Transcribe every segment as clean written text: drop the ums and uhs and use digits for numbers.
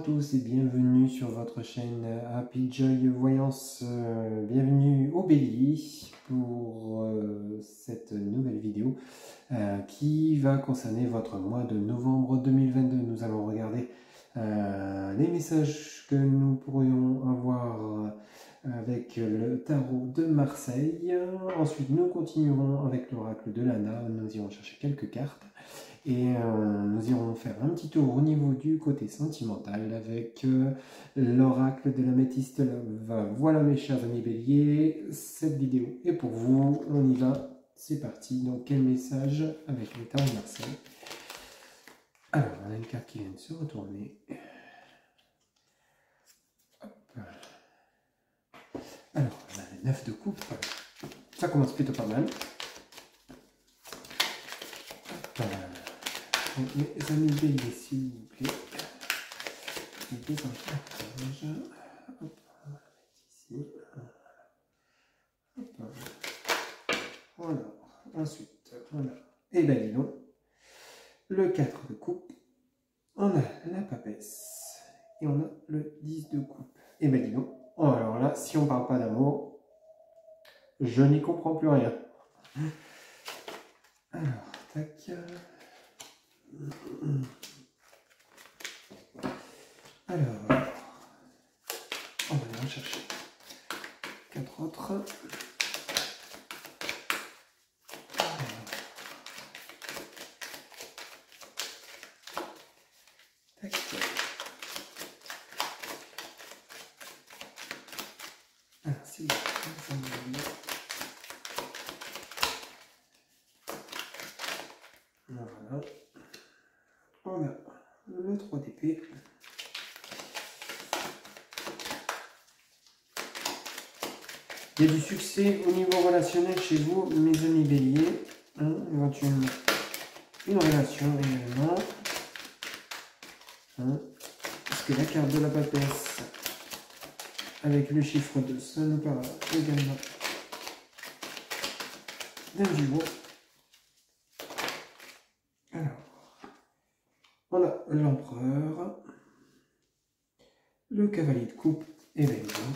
tous et bienvenue sur votre chaîne Happy Joy Voyance. Bienvenue au Bélier pour cette nouvelle vidéo qui va concerner votre mois de novembre 2022. Nous allons regarder les messages que nous pourrions avoir avec le tarot de Marseille. Ensuite, nous continuerons avec l'oracle de Lana. Nous irons chercher quelques cartes. Et nous irons faire un petit tour au niveau du côté sentimental avec l'oracle de l'améthyste love. Voilà mes chers amis béliers, cette vidéo est pour vous. On y va, c'est parti. Donc quel message avec le tarot de Marseille? Alors, on a une carte qui vient de se retourner. Hop. Alors, on a le 9 de coupe. Ça commence plutôt pas mal. Hop. Mes amis béliers, s'il vous plaît. Les deux encartages. Hop, on va mettre ici. Hop. Voilà. Ensuite, on a, et ben dis donc, le 4 de coupe. On a la papesse. Et on a le 10 de coupe. Et ben dis donc. Oh, alors là, si on parle pas d'amour, je n'y comprends plus rien. Alors, tac. Alors, on va aller en chercher 4 autres. Tac. Alors, si ça me va bien. Voilà. On a le 3 d'épée. Il y a du succès au niveau relationnel chez vous, mes amis béliers. Éventuellement, une relation également. Parce que la carte de la papesse, avec le chiffre 2, ça nous parle également d'un duo. Alors, on a l'empereur, le cavalier de coupe et les gens.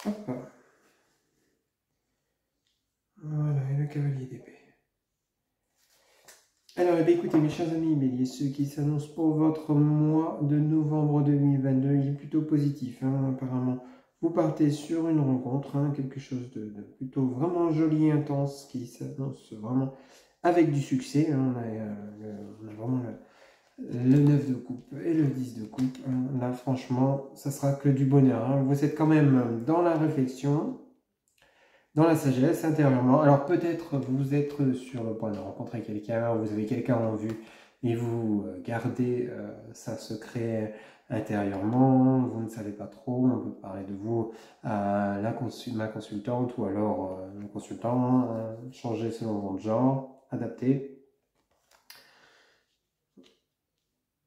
Hop. Voilà, et le cavalier d'épée. Alors, eh bien, écoutez, mes chers amis béliers, ce qui s'annonce pour votre mois de novembre 2022, il est plutôt positif, apparemment. Vous partez sur une rencontre, quelque chose de plutôt vraiment joli et intense, qui s'annonce vraiment avec du succès. On a vraiment le 9 de coupe et le 10 de coupe. Là, franchement, ça sera que du bonheur. Vous êtes quand même dans la réflexion, dans la sagesse, intérieurement. Alors peut-être vous êtes sur le point de rencontrer quelqu'un, vous avez quelqu'un en vue et vous gardez ça secret intérieurement, vous ne savez pas trop, on peut parler de vous à ma consultante ou alors le consultant, changer selon votre genre, adapter.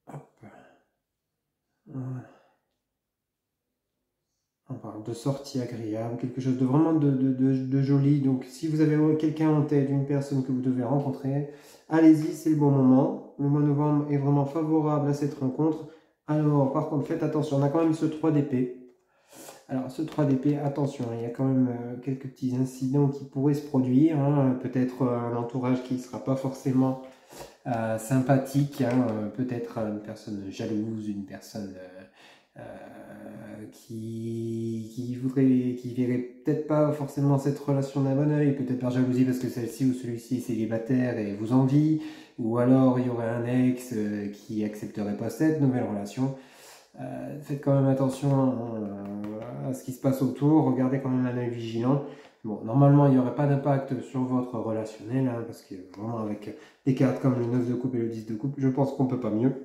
Hop. Voilà. On parle de sortie agréable, quelque chose de vraiment de joli. Donc, si vous avez quelqu'un en tête, une personne que vous devez rencontrer, allez-y, c'est le bon moment. Le mois de novembre est vraiment favorable à cette rencontre. Alors, par contre, faites attention, on a quand même ce 3 d'épée. Alors, ce 3 d'épée, attention, il y a quand même quelques petits incidents qui pourraient se produire. Peut-être un entourage qui ne sera pas forcément sympathique. Peut-être une personne jalouse, une personne... qui verrait peut-être pas forcément cette relation d'un bon oeil, peut-être par jalousie parce que celle-ci ou celui-ci est célibataire et vous envie, ou alors il y aurait un ex qui accepterait pas cette nouvelle relation. Faites quand même attention à ce qui se passe autour, regardez quand même un œil vigilant. Bon, normalement il n'y aurait pas d'impact sur votre relationnel, parce que vraiment avec des cartes comme le 9 de coupe et le 10 de coupe, je pense qu'on peut pas mieux.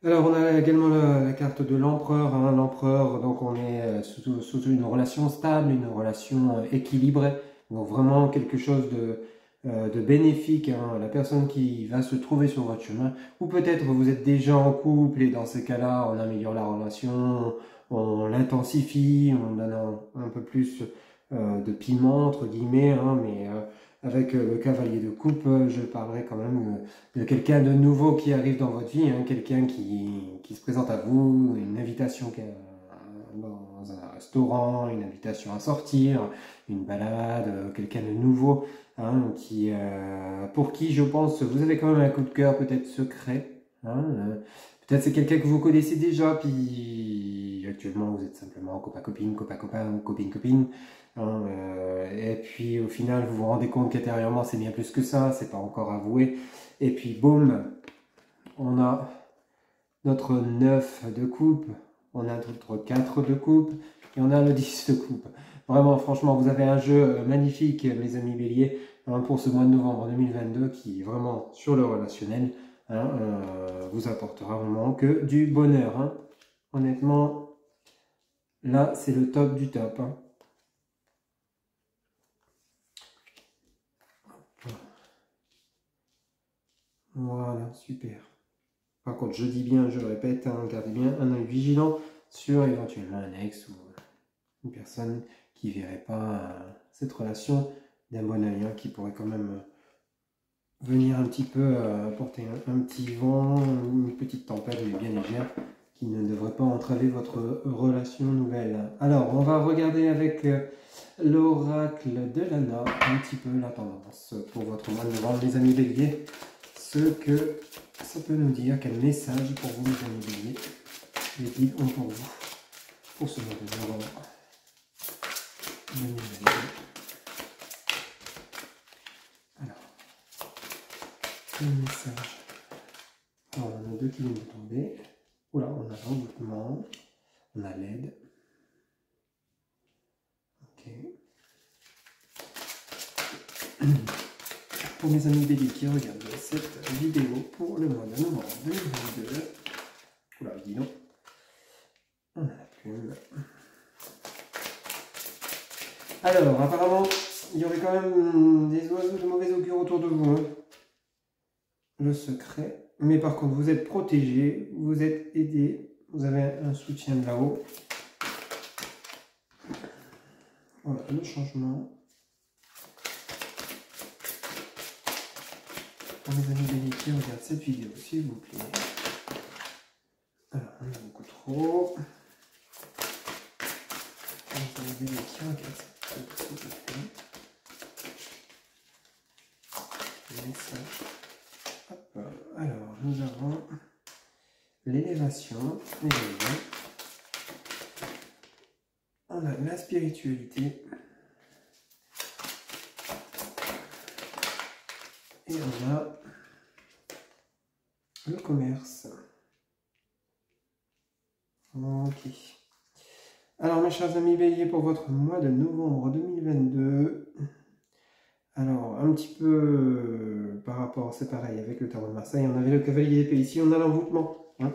Alors, on a également la carte de l'empereur. L'empereur, donc on est sous une relation stable, une relation équilibrée. Donc vraiment quelque chose de bénéfique. La personne qui va se trouver sur votre chemin. Ou peut-être vous êtes déjà en couple et dans ces cas-là, on améliore la relation. on l'intensifie, on donne un peu plus de piment, entre guillemets, hein, mais avec le cavalier de coupe, je parlerai quand même de quelqu'un de nouveau qui arrive dans votre vie, hein, quelqu'un qui se présente à vous, une invitation dans un restaurant, une invitation à sortir, une balade, quelqu'un de nouveau, hein, pour qui je pense vous avez quand même un coup de cœur peut-être secret. Hein, peut-être c'est quelqu'un que vous connaissez déjà, puis actuellement vous êtes simplement copain-copine, copain-copain ou copine-copine. Hein, et puis au final vous vous rendez compte qu'intérieurement c'est bien plus que ça, c'est pas encore avoué. Et puis boum, on a notre 9 de coupe, on a notre 4 de coupe et on a le 10 de coupe. Vraiment, franchement, vous avez un jeu magnifique, mes amis béliers, hein, pour ce mois de novembre 2022 qui, vraiment, sur le relationnel, hein, vous apportera vraiment que du bonheur. Hein. Honnêtement, là, c'est le top du top. Hein. Voilà, super. Par contre, je dis bien, je le répète, hein, gardez bien un œil vigilant sur éventuellement un ex ou une personne qui ne verrait pas cette relation d'un bon œil, hein, qui pourrait quand même venir un petit peu apporter un petit vent, une petite tempête, mais bien légère, qui ne devrait pas entraver votre relation nouvelle. Alors, on va regarder avec l'oracle de Lana un petit peu la tendance pour votre mois de novembre, les amis béliers. Ce que ça peut nous dire, quel message pour vous, les amis béliers, les guides ont pour vous, pour ce mois de novembre 2022. Alors, le message. Alors, on a deux qui viennent de tomber. Oula, on a l'envoûtement, on a l'aide. Ok. Pour mes amis béliers qui regardent cette vidéo pour le mois de novembre 2022. Oula, dis donc. On a la plume. Alors, apparemment, il y aurait quand même des oiseaux de mauvais augure autour de vous. Hein. Le secret. Mais par contre, vous êtes protégé, vous êtes aidé, vous avez un soutien de là-haut. Voilà, le changement. Pour mes amis béliers qui regardent cette vidéo, s'il vous plaît. Alors, on a beaucoup trop. Pour mes amis béliers qui regardent cette vidéo, s'il vous plaît. Message. Hop. Alors, nous avons l'élévation, on a la spiritualité et on a le commerce. Ok. Alors, mes chers amis béliers, pour votre mois de novembre 2022, alors, un petit peu par rapport, c'est pareil, avec le tarot de Marseille, on avait le cavalier d'épée, ici on a l'envoûtement. Hein.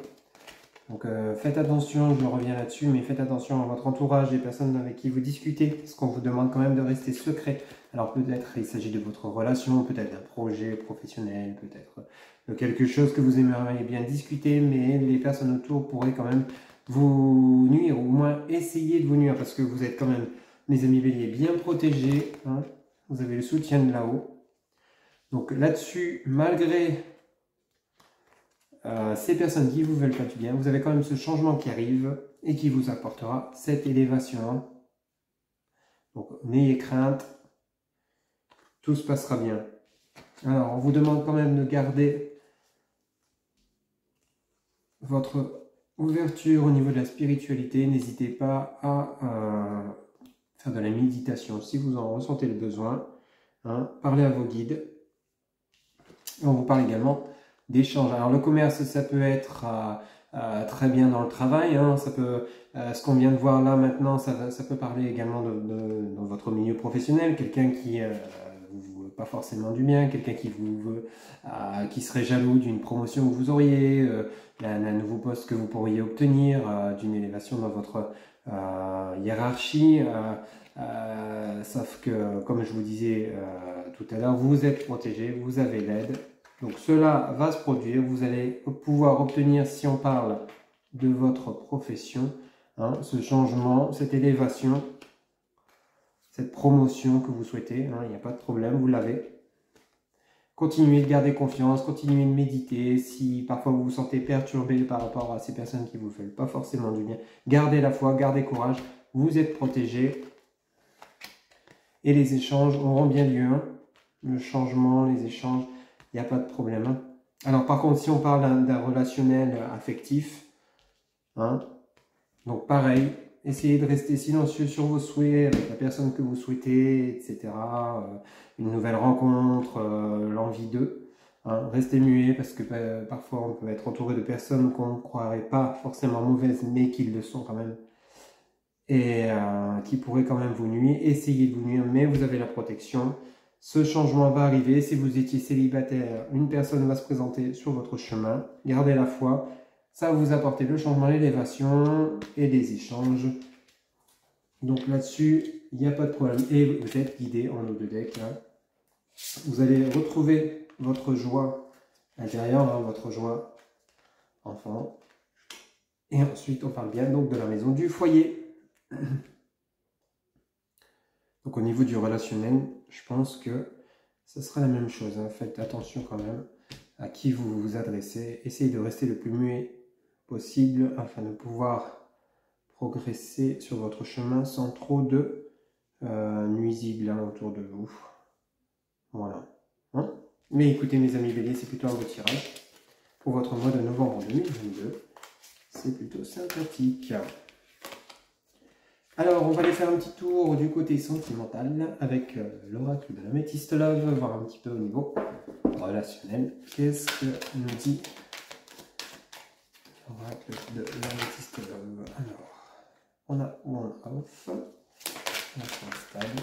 Donc faites attention, je reviens là-dessus, mais faites attention à votre entourage, les personnes avec qui vous discutez, parce qu'on vous demande quand même de rester secret. Alors peut-être il s'agit de votre relation, peut-être d'un projet professionnel, peut-être de quelque chose que vous aimeriez bien discuter, mais les personnes autour pourraient quand même vous nuire, ou au moins essayer de vous nuire, parce que vous êtes quand même, mes amis béliers, bien protégés. Hein. Vous avez le soutien de là-haut. Donc là-dessus, malgré ces personnes qui vous veulent pas du bien, vous avez quand même ce changement qui arrive et qui vous apportera cette élévation. Donc n'ayez crainte, tout se passera bien. Alors on vous demande quand même de garder votre ouverture au niveau de la spiritualité. N'hésitez pas à faire de la méditation si vous en ressentez le besoin. Hein, parlez à vos guides. On vous parle également d'échanges. Alors le commerce, ça peut être très bien dans le travail. Hein, ça peut, ce qu'on vient de voir là maintenant, ça peut parler également dans votre milieu professionnel. Quelqu'un qui vous veut pas forcément du bien, quelqu'un qui vous veut, qui serait jaloux d'une promotion que vous auriez, d'un nouveau poste que vous pourriez obtenir, d'une élévation dans votre hiérarchie. Sauf que, comme je vous disais tout à l'heure, vous êtes protégé, vous avez l'aide. Donc cela va se produire, vous allez pouvoir obtenir, si on parle de votre profession, hein, ce changement, cette élévation, cette promotion que vous souhaitez, hein, il n'y a pas de problème, vous l'avez. Continuez de garder confiance, continuez de méditer. Si parfois vous vous sentez perturbé par rapport à ces personnes qui ne vous font pas forcément du bien, gardez la foi, gardez courage, vous êtes protégés. Et les échanges auront bien lieu. Hein. Le changement, les échanges, il n'y a pas de problème. Hein. Alors par contre, si on parle d'un relationnel affectif, hein, donc pareil, essayez de rester silencieux sur vos souhaits avec la personne que vous souhaitez, etc. Une nouvelle rencontre, l'envie d'eux. Hein. Restez muet parce que parfois on peut être entouré de personnes qu'on ne croirait pas forcément mauvaises, mais qui le sont quand même. Et qui pourraient quand même vous nuire. Essayez de vous nuire, mais vous avez la protection. Ce changement va arriver. Si vous étiez célibataire, une personne va se présenter sur votre chemin. Gardez la foi. Ça va vous apporter le changement, l'élévation et les échanges. Donc là-dessus, il n'y a pas de problème. Et vous êtes guidé en eau de deck. Hein. Vous allez retrouver votre joie intérieure, hein, votre joie enfant. Et ensuite, on parle bien donc de la maison du foyer. Donc au niveau du relationnel, je pense que ce sera la même chose. Hein. Faites attention quand même à qui vous vous adressez. Essayez de rester le plus muet possible afin de pouvoir progresser sur votre chemin sans trop de nuisibles hein, autour de vous. Voilà. Hein. Mais écoutez mes amis béliers, c'est plutôt un beau tirage. Pour votre mois de novembre 2022, c'est plutôt sympathique. Alors, on va aller faire un petit tour du côté sentimental avec l'oracle de l'améthyste love, voir un petit peu au niveau relationnel. Qu'est-ce que nous dit l'oracle de l'améthyste love? Alors, on a on off, on a stable.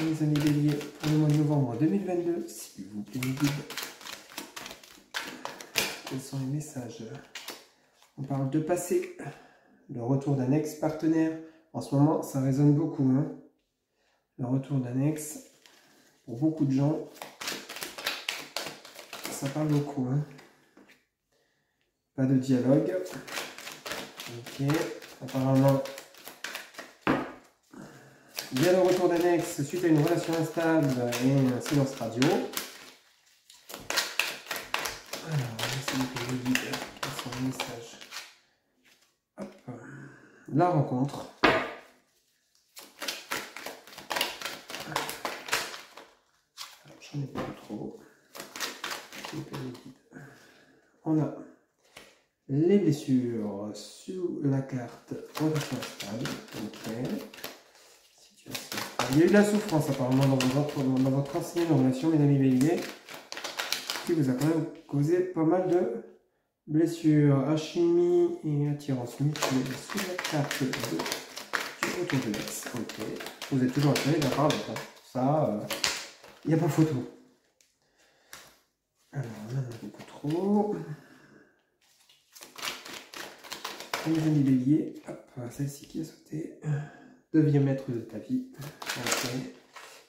Les amis béliers, pour le mois de novembre 2022, s'il vous plaît, mes guides. Quels sont les messages? On parle de passé, le retour d'un ex-partenaire. En ce moment, ça résonne beaucoup. Hein. Le retour d'un ex, pour beaucoup de gens, ça parle beaucoup. Hein. Pas de dialogue. Ok, apparemment, il y a le retour d'un ex suite à une relation instable et un silence radio. Alors, on va essayer de vous dire quels sont les messages. Hop. La rencontre. Alors, j'en ai pas trop. On a les blessures sous la carte relation stable. Ok. Situation. Il y a eu de la souffrance apparemment dans votre ancienne relation, mesdames et béliers, qui vous a quand même causé pas mal de blessures, alchimie et attirance mutuelle sous la carte du retour de l'ex. Ok. Vous êtes toujours attiré de la part de l'autre. Ça, il n'y a pas photo. Alors, on en a beaucoup trop. Les amis béliers, hop, celle-ci qui a sauté. Deviens maître de ta vie. Okay.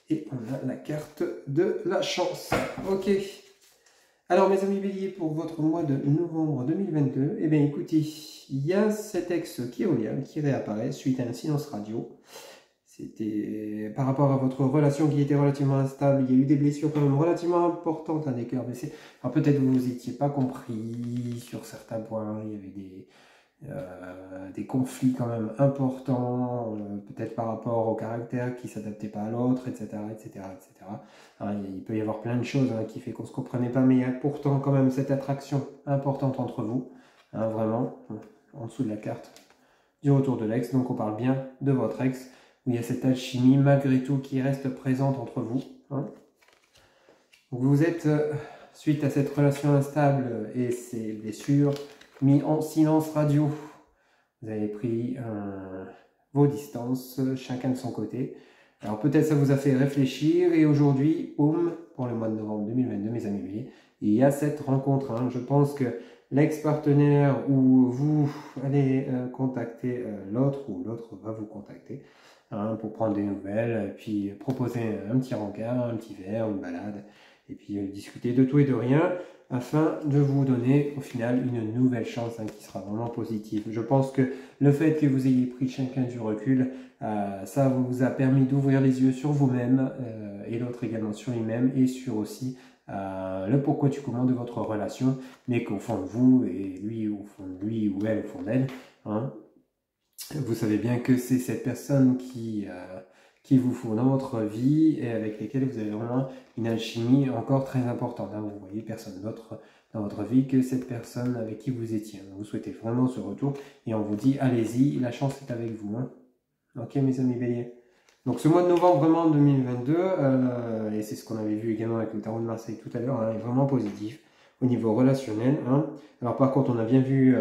Et on a la carte de la chance. Ok. Alors mes amis béliers, pour votre mois de novembre 2022, eh bien écoutez, il y a cet ex qui revient, qui réapparaît suite à un silence radio. C'était par rapport à votre relation qui était relativement instable. Il y a eu des blessures quand même relativement importantes, hein, des cœurs blessés. Alors peut-être vous n'étiez pas compris sur certains points. Il y avait des conflits quand même importants, peut-être par rapport au caractère qui ne s'adaptait pas à l'autre, etc., etc., etc. Alors, il peut y avoir plein de choses hein, qui fait qu'on ne se comprenait pas, mais il y a pourtant quand même cette attraction importante entre vous, hein, vraiment, en dessous de la carte du retour de l'ex. Donc on parle bien de votre ex, où il y a cette alchimie malgré tout qui reste présente entre vous. Hein. Donc vous êtes, suite à cette relation instable et ces blessures, mis en silence radio. Vous avez pris vos distances, chacun de son côté. Alors peut-être ça vous a fait réfléchir et aujourd'hui, boum, pour le mois de novembre 2022, mes amis béliers, il y a cette rencontre. Hein. Je pense que l'ex-partenaire ou vous allez contacter l'autre ou l'autre va vous contacter hein, pour prendre des nouvelles et puis proposer un petit rencard, un petit verre, une balade. et puis discuter de tout et de rien, afin de vous donner au final une nouvelle chance qui sera vraiment positive. Je pense que le fait que vous ayez pris chacun du recul, ça vous a permis d'ouvrir les yeux sur vous-même et l'autre également sur lui-même et sur aussi le pourquoi du comment de votre relation, mais qu'au fond de vous et lui au fond de lui ou elle au fond d'elle, hein, vous savez bien que c'est cette personne qui vous faut dans votre vie et avec lesquelles vous avez vraiment une alchimie encore très importante. Hein. Vous voyez personne d'autre dans votre vie que cette personne avec qui vous étiez. Vous souhaitez vraiment ce retour et on vous dit allez-y, la chance est avec vous. Hein. Ok mes amis béliers. Donc ce mois de novembre vraiment 2022, et c'est ce qu'on avait vu également avec le tarot de Marseille tout à l'heure, hein, est vraiment positif au niveau relationnel. Hein. Alors par contre on a bien vu,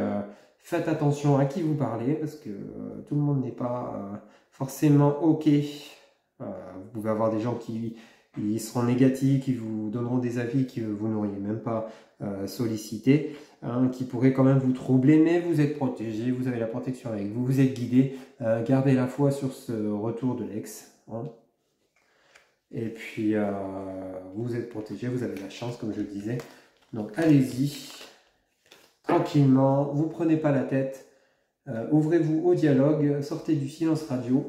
faites attention à qui vous parlez parce que tout le monde n'est pas forcément ok. Vous pouvez avoir des gens qui seront négatifs, qui vous donneront des avis que vous n'auriez même pas sollicité, hein, qui pourraient quand même vous troubler, mais vous êtes protégé, vous avez la protection avec vous, vous êtes guidé, gardez la foi sur ce retour de l'ex, hein. Et puis vous êtes protégé, vous avez la chance comme je le disais, donc allez-y, tranquillement, vous prenez pas la tête, ouvrez-vous au dialogue, sortez du silence radio.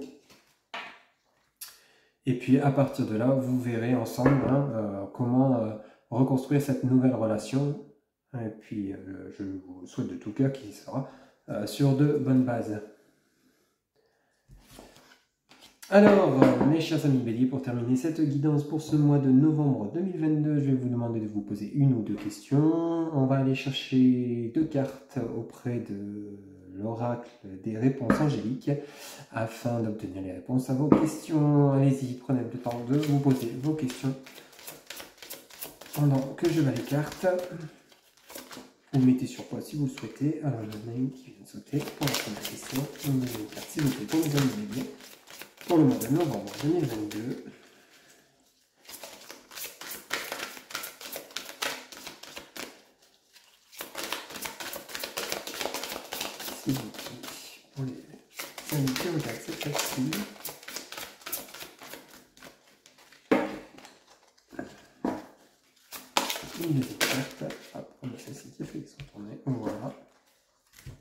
Et puis à partir de là, vous verrez ensemble hein, comment reconstruire cette nouvelle relation. Et puis je vous souhaite de tout cœur qu'il sera sur de bonnes bases. Alors, mes chers amis béliers, pour terminer cette guidance pour ce mois de novembre 2022, je vais vous demander de vous poser une ou deux questions. On va aller chercher 2 cartes auprès de l'oracle des réponses angéliques afin d'obtenir les réponses à vos questions. Allez-y, prenez le temps de vous poser vos questions pendant que je vais les cartes. Vous mettez sur pause si vous le souhaitez. Alors, il y en a une qui vient de sauter pour la première question. Vous mettez une carte s'il vous plaît pour les amis béliers pour le mois de novembre 2022. S'il vous plaît, pour les amis qui regardent cette carte-ci. Une deuxième carte. Hop, on a celle-ci qui a fait son tournée. Voilà.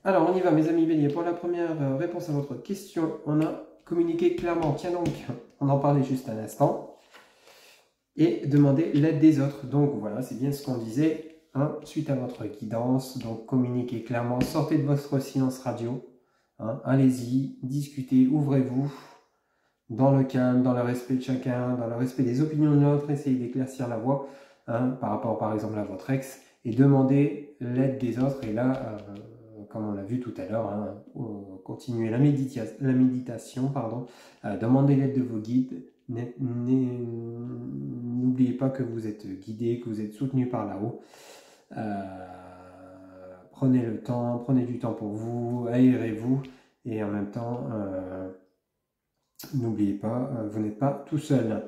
Alors, on y va, mes amis béliers. Pour la première réponse à votre question, on a communiqué clairement. Tiens donc, on en parlait juste un instant. Et demander l'aide des autres. Donc voilà, c'est bien ce qu'on disait hein, suite à votre guidance. Donc communiquez clairement, sortez de votre silence radio. Hein, allez-y, discutez, ouvrez-vous. Dans le calme, dans le respect de chacun, dans le respect des opinions de l'autre. Essayez d'éclaircir la voie hein, par rapport par exemple à votre ex. Et demandez l'aide des autres. Et là... comme on l'a vu tout à l'heure, hein, continuez la méditation, pardon, demandez l'aide de vos guides, n'oubliez pas que vous êtes guidé, que vous êtes soutenu par là-haut, prenez le temps, prenez du temps pour vous, aérez-vous, et en même temps, n'oubliez pas, vous n'êtes pas tout seul.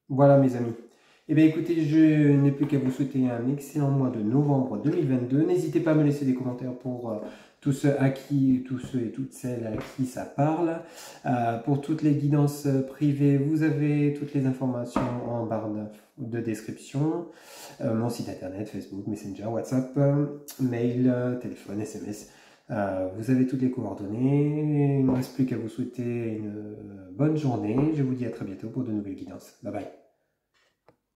Voilà mes amis. Eh bien écoutez, je n'ai plus qu'à vous souhaiter un excellent mois de novembre 2022. N'hésitez pas à me laisser des commentaires pour tous ceux et toutes celles à qui ça parle. Pour toutes les guidances privées, vous avez toutes les informations en barre de description. Mon site internet, Facebook, Messenger, WhatsApp, mail, téléphone, SMS. Vous avez toutes les coordonnées. Il ne me reste plus qu'à vous souhaiter une bonne journée. Je vous dis à très bientôt pour de nouvelles guidances. Bye bye.